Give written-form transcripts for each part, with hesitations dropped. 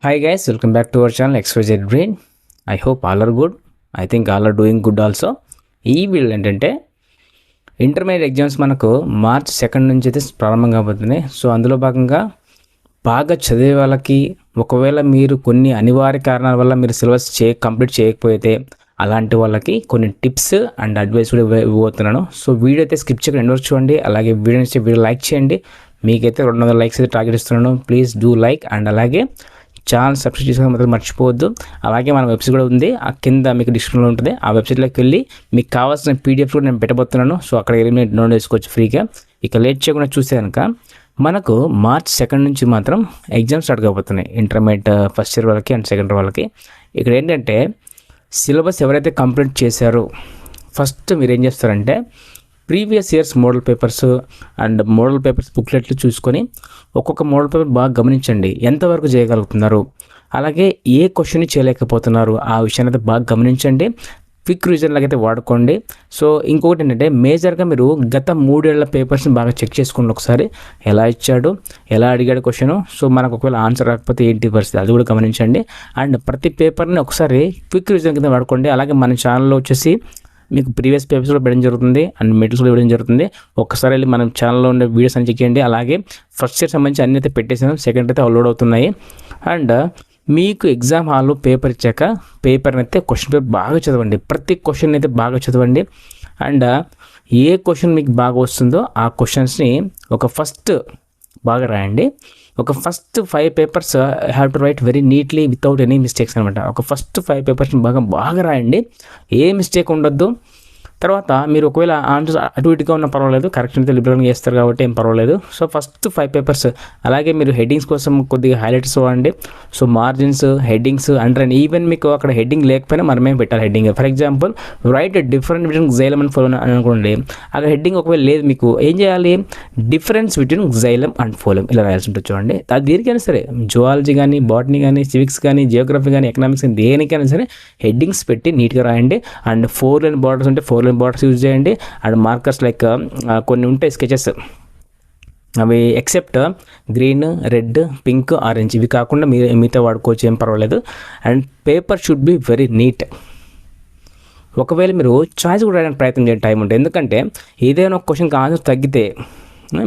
Hi guys, welcome back to our channel XYZ Brain. I hope all are good. I think all are doing good also. ఈ video ఏంటంటే intermediate exams మనకు March 2 నుంచి అయితే ప్రారంభం కాబోతున్నాయి. So అందులో భాగంగా బాగా చదివే వాళ్ళకి ఒకవేళ మీరు కొన్ని అనివార్య కారణాల వల్ల మీరు సిలబస్ కంప్లీట్ చేయకపోతే అలాంటి వాళ్ళకి కొన్ని టిప్స్ అండ్ అడ్వైస్ కూడా ఇవ్వబోతున్నాను. సో వీడియో అయితే స్కిప్ చేయకుండా ఎండ్ వరకు చూడండి. అలాగే వీడియో లైక్ చేయండి. మీకైతే 200 లైక్స్ అయితే టార్గెట్ ఇస్తున్నాను. ప్లీజ్ డూ లైక్ అండ్ అలాగే ఛానల్ సబ్స్క్రైబ్ చేసుకోవడం మాత్రం మర్చిపోవద్దు. అలాగే మన వెబ్సైట్ కూడా ఉంది, ఆ కింద మీకు డిస్క్రిప్షన్లో ఉంటుంది. ఆ వెబ్సైట్లోకి వెళ్ళి మీకు కావాల్సిన పీడిఎఫ్ కూడా నేను పెట్టబోతున్నాను. సో అక్కడికి వెళ్ళి మీరు డౌన్లోడ్ చేసుకోవచ్చు ఫ్రీగా. ఇక లేట్ చేయకుండా చూస్తే కనుక మనకు మార్చ్ 2 నుంచి మాత్రం ఎగ్జామ్స్ స్టార్ట్ కాబోతున్నాయి ఇంటర్మీడియట్ ఫస్ట్ ఇయర్ వాళ్ళకి అండ్ సెకండ్ ఇయర్ వాళ్ళకి. ఇక్కడ ఏంటంటే సిలబస్ ఎవరైతే కంప్లీట్ చేశారో ఫస్ట్ మీరు ఏం చేస్తారంటే previous years model papers and model papers బుక్లెట్లు చూసుకొని ఒక్కొక్క మోడల్ పేపర్ బాగా గమనించండి, ఎంతవరకు చేయగలుగుతున్నారు, అలాగే ఏ క్వశ్చన్ చేయలేకపోతున్నారు ఆ విషయాన్ని అయితే బాగా గమనించండి. క్విక్ రివిజన్ లాగా అయితే వాడుకోండి. సో ఇంకొకటి ఏంటంటే మేజర్గా మీరు గత 3 ఏళ్ల పేపర్స్ని బాగా చెక్ చేసుకోండి ఒకసారి, ఎలా ఇచ్చాడు, ఎలా అడిగాడు క్వశ్చన్. సో మనకు ఒకవేళ ఆన్సర్ రాకపోతే ఏంటి పరిస్థితి అది కూడా గమనించండి. అండ్ ప్రతి పేపర్ని ఒకసారి క్విక్ రివిజన్ కింద వాడుకోండి. అలాగే మన ఛానల్లో వచ్చేసి మీకు ప్రీవియస్ పేపర్స్ కూడా పెట్టడం జరుగుతుంది అండ్ మెటీరియల్స్ కూడా ఇవ్వడం జరుగుతుంది. ఒక్కసారి వెళ్ళి మనం ఛానల్లో ఉండే వీడియోస్ అని చెక్ చేయండి. అలాగే ఫస్ట్ ఇయర్ సంబంధించి అన్ని అయితే పెట్టేసాను, సెకండ్ అయితే అప్లోడ్ అవుతున్నాయి. అండ్ మీకు ఎగ్జామ్ హాల్లో పేపర్ ఇచ్చాక పేపర్ని అయితే క్వశ్చన్ పేపర్ బాగా చదవండి, ప్రతి క్వశ్చన్ అయితే బాగా చదవండి. అండ్ ఏ క్వశ్చన్ మీకు బాగా వస్తుందో ఆ క్వశ్చన్స్ని ఒక ఫస్ట్ బాగా రాయండి. ఒక first 5 papers have to right very neatly without any mistakes అనమాట. ఒక ఫస్ట్ 5 పేపర్స్ని బాగా రాయండి, ఏ మిస్టేక్ ఉండొద్దు. తర్వాత మీరు ఒకవేళ ఆన్సర్ అటు ఇటుగా ఉన్న పర్వాలేదు, కరెక్షన్ అయితే లిబరల్గా చేస్తారు కాబట్టి ఏం పర్వాలేదు. So first 5 papers. అలాగే మీరు హెడ్డింగ్స్ కోసం కొద్దిగా హైలైట్స్ వాడండి. So margins, headings, underline, even మీకు అక్కడ హెడ్డింగ్ లేకపోయినా మనమే పెట్టాలి heading. For example write different between xylem and phloem అని అనుకోండి. అక్కడ హెడ్డింగ్ ఒకవేళ లేదు మీకు ఏం చేయాలి, difference between xylem and phloem ఇలా రాయాల్సి ఉంటుంది. చూడండి అది దేనికైనా సరే, జువాలజీ కానీ, బాటనీ కానీ, సివిక్స్ కానీ, జియోగ్రఫీ కానీ, ఎకనామిక్స్ కానీ, దేనికైనా సరే హెడ్డింగ్స్ పెట్టి నీట్గా రాయండి. అండ్ 4 లైన్ బార్డర్స్ ఉంటే 4 లైన్ బార్డర్స్ యూజ్ చేయండి. అండ్ మార్కర్స్ లైక్ కొన్ని ఉంటాయి స్కెచెస్, అవి except green, red, pink, orange ఇవి కాకుండా మిగతా వాడుకోవచ్చు, ఏం పర్వాలేదు. And paper should be very neat. ఒకవేళ మీరు చాయిస్ కూడా రాయడానికి ప్రయత్నం చేయండి టైం ఉంటే, ఎందుకంటే ఏదైనా ఒక క్వశ్చన్కి ఆన్సర్ తగ్గితే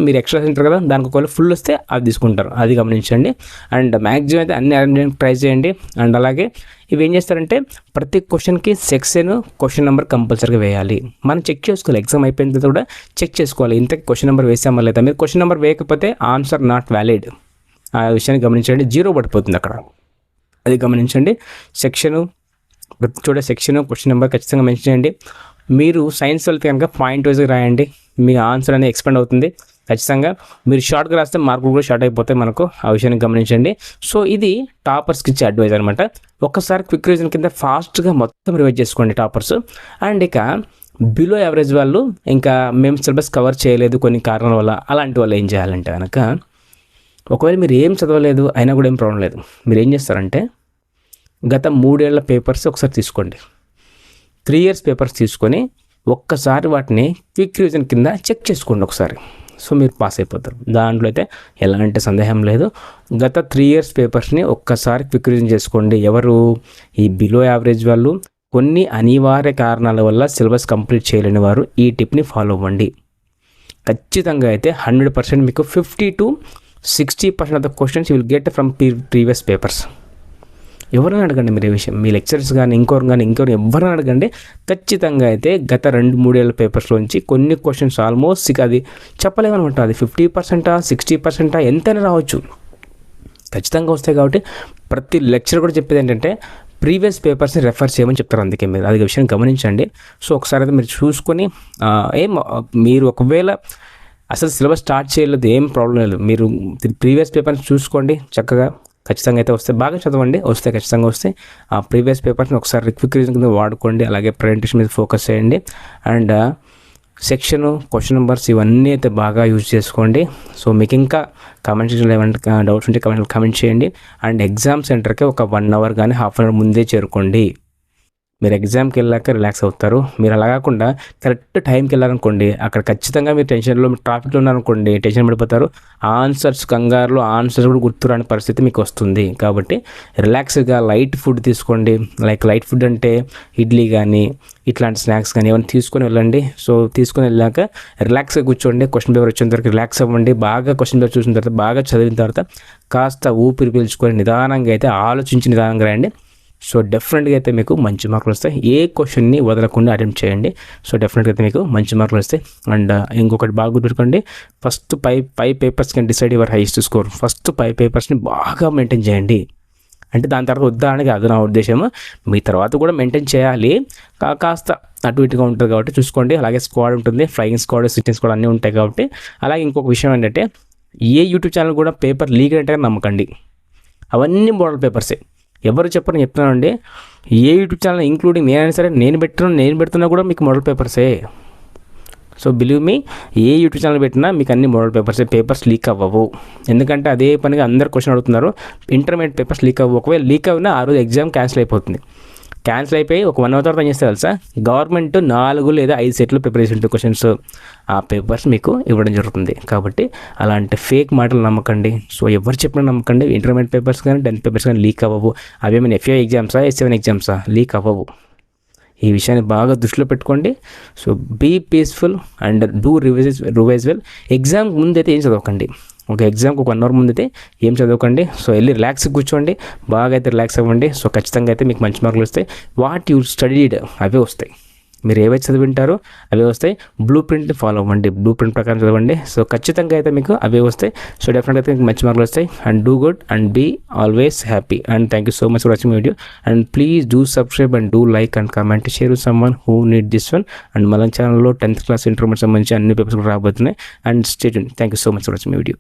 మీరు ఎక్స్ట్రా తింటారు కదా, దానికి ఒకవేళ ఫుల్ వస్తే అది తీసుకుంటారు, అది గమనించండి. అండ్ మ్యాక్సిమం అయితే అన్ని అరేంజ్ చేయడానికి ట్రై చేయండి. అండ్ అలాగే ఇవి ఏం చేస్తారంటే ప్రతి క్వశ్చన్కి సెక్షన్ క్వశ్చన్ నెంబర్ కంపల్సరీగా వేయాలి. మనం చెక్ చేసుకోవాలి, ఎగ్జామ్ అయిపోయిన తర్వాత కూడా చెక్ చేసుకోవాలి ఇంతకీ క్వశ్చన్ నెంబర్ వేసామా లేదా. మీరు క్వశ్చన్ నెంబర్ వేయకపోతే ఆన్సర్ నాట్ వ్యాలిడ్, ఆ విషయాన్ని గమనించండి. 0 పడిపోతుంది అక్కడ, అది గమనించండి. సెక్షను సెక్షన్ క్వశ్చన్ నెంబర్ ఖచ్చితంగా మెన్షన్ చేయండి. మీరు సైన్స్ వెళ్తే కనుక పాయింట్ వైజ్గా రాయండి, మీ ఆన్సర్ అనేది ఎక్స్పెండ్ అవుతుంది ఖచ్చితంగా. మీరు షార్ట్గా రాస్తే మార్కులు కూడా షార్ట్ అయిపోతాయి మనకు, ఆ విషయాన్ని గమనించండి. సో ఇది టాపర్స్కి ఇచ్చే అడ్వైజ్ అనమాట. ఒక్కసారి క్విక్ రివిజన్ కింద ఫాస్ట్గా మొత్తం రివైజ్ చేసుకోండి టాపర్స్. అండ్ ఇక బిలో యావరేజ్ వాళ్ళు, ఇంకా మేము సిలబస్ కవర్ చేయలేదు కొన్ని కారణాల వల్ల, అలాంటి వాళ్ళు ఏం చేయాలంటే కనుక ఒకవేళ మీరు ఏం చదవలేదు అయినా కూడా ఏం ప్రాబ్లం లేదు, మీరు ఏం చేస్తారంటే గత 3 ఏళ్ల పేపర్స్ ఒకసారి తీసుకోండి, 3 ఇయర్స్ పేపర్స్ తీసుకొని ఒక్కసారి వాటిని క్విక్ రివిజన్ కింద చెక్ చేసుకోండి ఒకసారి. సో మీరు పాస్ అయిపోతారు, దాంట్లో అయితే ఎలాంటి సందేహం లేదు. గత 3 ఇయర్స్ పేపర్స్ని ఒక్కసారి క్విక్ రివిజన్ చేసుకోండి. ఎవరు, ఈ బిలో యావరేజ్ వాళ్ళు, కొన్ని అనివార్య కారణాల వల్ల సిలబస్ కంప్లీట్ చేయలేని వారు ఈ టిప్ని ఫాలో అవ్వండి. ఖచ్చితంగా అయితే 100% మీకు 50 to 60% of the questions you will get from previous papers. ఎవరైనా అడగండి మీరు ఈ విషయం, మీ లెక్చరర్స్ కానీ ఇంకోరు ఎవరైనా అడగండి. ఖచ్చితంగా అయితే గత 2-3 ఏళ్ళ పేపర్స్లోంచి కొన్ని క్వశ్చన్స్ ఆల్మోస్ట్ అది చెప్పలేమనమాట, అది 50%, 60% ఎంతైనా రావచ్చు, ఖచ్చితంగా వస్తాయి. కాబట్టి ప్రతి లెక్చర్ కూడా చెప్పేది ఏంటంటే ప్రీవియస్ పేపర్స్ని రెఫర్ చేయమని చెప్తారు, అందుకే మీరు అది విషయం గమనించండి. సో ఒకసారి అయితే మీరు చూసుకొని మీరు ఒకవేళ అసలు సిలబస్ స్టార్ట్ చేయలేదు ఏం ప్రాబ్లం లేదు, మీరు ప్రీవియస్ పేపర్స్ చూసుకోండి చక్కగా, ఖచ్చితంగా అయితే వస్తే బాగా చదవండి, వస్తే ఖచ్చితంగా వస్తే ఆ ప్రీవియస్ పేపర్స్ని ఒకసారి క్విక్ రివిజన్ కింద వాడుకోండి. అలాగే ప్రజెంటేషన్ మీద ఫోకస్ చేయండి. అండ్ సెక్షను, క్వశ్చన్ నెంబర్స్ ఇవన్నీ అయితే బాగా యూజ్ చేసుకోండి. సో మీకు ఇంకా కామెంట్ సెక్షన్లో ఏమైనా డౌట్స్ ఉంటే కామెంట్ చేయండి. అండ్ ఎగ్జామ్ సెంటర్కి ఒక 1 అవర్ కానీ హాఫ్ అన్ అవర్ ముందే చేరుకోండి. మీరు ఎగ్జామ్కి వెళ్ళాక రిలాక్స్ అవుతారు. మీరు అలా కాకుండా కరెక్ట్ టైంకి వెళ్ళారనుకోండి, అక్కడ ఖచ్చితంగా మీరు టెన్షన్లో ట్రాఫిక్లో ఉన్నారనుకోండి, టెన్షన్ పడిపోతారు. ఆన్సర్స్ కంగారులో ఆన్సర్స్ కూడా గుర్తురాని పరిస్థితి మీకు వస్తుంది. కాబట్టి రిలాక్స్గా లైట్ ఫుడ్ తీసుకోండి. లైట్ ఫుడ్ అంటే ఇడ్లీ కానీ ఇట్లాంటి స్నాక్స్ కానీ ఏమైనా తీసుకొని వెళ్ళండి. సో తీసుకొని వెళ్ళాక రిలాక్స్గా కూర్చోండి. క్వశ్చన్ పేపర్ వచ్చేంత వరకు రిలాక్స్ అవ్వండి. బాగా క్వశ్చన్ పేపర్ చూసిన తర్వాత, బాగా చదివిన తర్వాత కాస్త ఊపిరి పీల్చుకొని నిదానంగా అయితే ఆలోచించి నిదానంగా రాయండి. సో డెఫినెట్గా అయితే మీకు మంచి మార్కులు వస్తాయి. ఏ క్వశ్చన్ని వదలకుండా అటెంప్ట్ చేయండి. సో డెఫినెట్గా అయితే మీకు మంచి మార్కులు వస్తాయి. అండ్ ఇంకొకటి బాగా గుర్తుపెట్టుకోండి, first five papers can decide your highest score. First 5 పేపర్స్ని బాగా మెయింటైన్ చేయండి. అంటే దాని తర్వాత వద్దా అని కాదు నా ఉద్దేశం. మీ తర్వాత కూడా మెయింటైన్ చేయాలి, కాస్త అటు ఇటుగా ఉంటుంది కాబట్టి చూసుకోండి. అలాగే స్క్వాడ్ ఉంటుంది, ఫ్లయింగ్ స్క్వాడ్, సిట్టింగ్ స్క్వాడ్ అన్నీ ఉంటాయి కాబట్టి. అలాగే ఇంకొక విషయం ఏంటంటే, ఏ యూట్యూబ్ ఛానల్ కూడా పేపర్ లీక్ అంటే నమ్మకండి. అవన్నీ మోడల్ పేపర్సే. ఎవరు చెప్పని చెప్తున్నానండి, ఏ యూట్యూబ్ ఛానల్ ఇంక్లూడింగ్ నేనైనా సరే నేను పెడుతున్నా కూడా మీకు మోడల్ పేపర్సే. సో బిలీవ్ మీ, ఏ యూట్యూబ్ ఛానల్ పెట్టినా మీకు అన్ని మోడల్ పేపర్స్ లీక్ అవ్వవు. ఎందుకంటే అదే పనిగా అందరు క్వశ్చన్ అడుగుతున్నారు, ఇంటర్మీడియట్ పేపర్స్ లీక్ అవ్వవు. ఒకవేళ లీక్ అయినా ఆ రోజు ఎగ్జామ్ క్యాన్సిల్ అయిపోతుంది. క్యాన్సిల్ అయిపోయి ఒక 1 అవర్ తర్వాత ఏం చేస్తే తెలుసా, గవర్నమెంట్ 4 లేదా 5 సెట్లు ప్రిపరేషన్ క్వశ్చన్స్ ఆ పేపర్స్ మీకు ఇవ్వడం జరుగుతుంది. కాబట్టి అలాంటి ఫేక్ మాటలు నమ్మకండి. సో ఎవరు చెప్పినా నమ్మకండి. ఇంటర్మీడియట్ పేపర్స్ కానీ 10th పేపర్స్ కానీ లీక్ అవ్వవు. అవేమైనా FA ఎగ్జామ్సా, S7 ఎగ్జామ్సా, లీక్ అవ్వవు. ఈ విషయాన్ని బాగా దృష్టిలో పెట్టుకోండి. So be peaceful and do revise well. Exam ముందైతే ఏం చదవకండి. ఒక ఎగ్జామ్కి ఒక 1 అవర్ ముందైతే ఏం చదవకండి. సో వెళ్ళి రిలాక్స్గా కూర్చోండి, బాగా అయితే రిలాక్స్ అవ్వండి. సో ఖచ్చితంగా అయితే మీకు మంచి మార్కులు వస్తాయి. వాట్ యూ స్టడీడ్ అవే వస్తాయి. మీరు ఏవైతే చదివింటారో అవే వస్తాయి. బ్లూ ప్రింట్ని ఫాలో అవ్వండి, బ్లూ ప్రింట్ ప్రకారం చదవండి. సో ఖచ్చితంగా అయితే మీకు అవే వస్తాయి. సో డెఫినెట్గా అయితే మీకు మంచి మార్కులు వస్తాయి. And do good and be always happy. And thank you so much for watching video. And please do subscribe and do like and comment, share with someone who need this one. And మన ఛానల్లో 10th class intermediate సంబంధించి అన్ని papers కూడా రాబోతున్నాయి. And stay tuned. Thank you so much for watching video.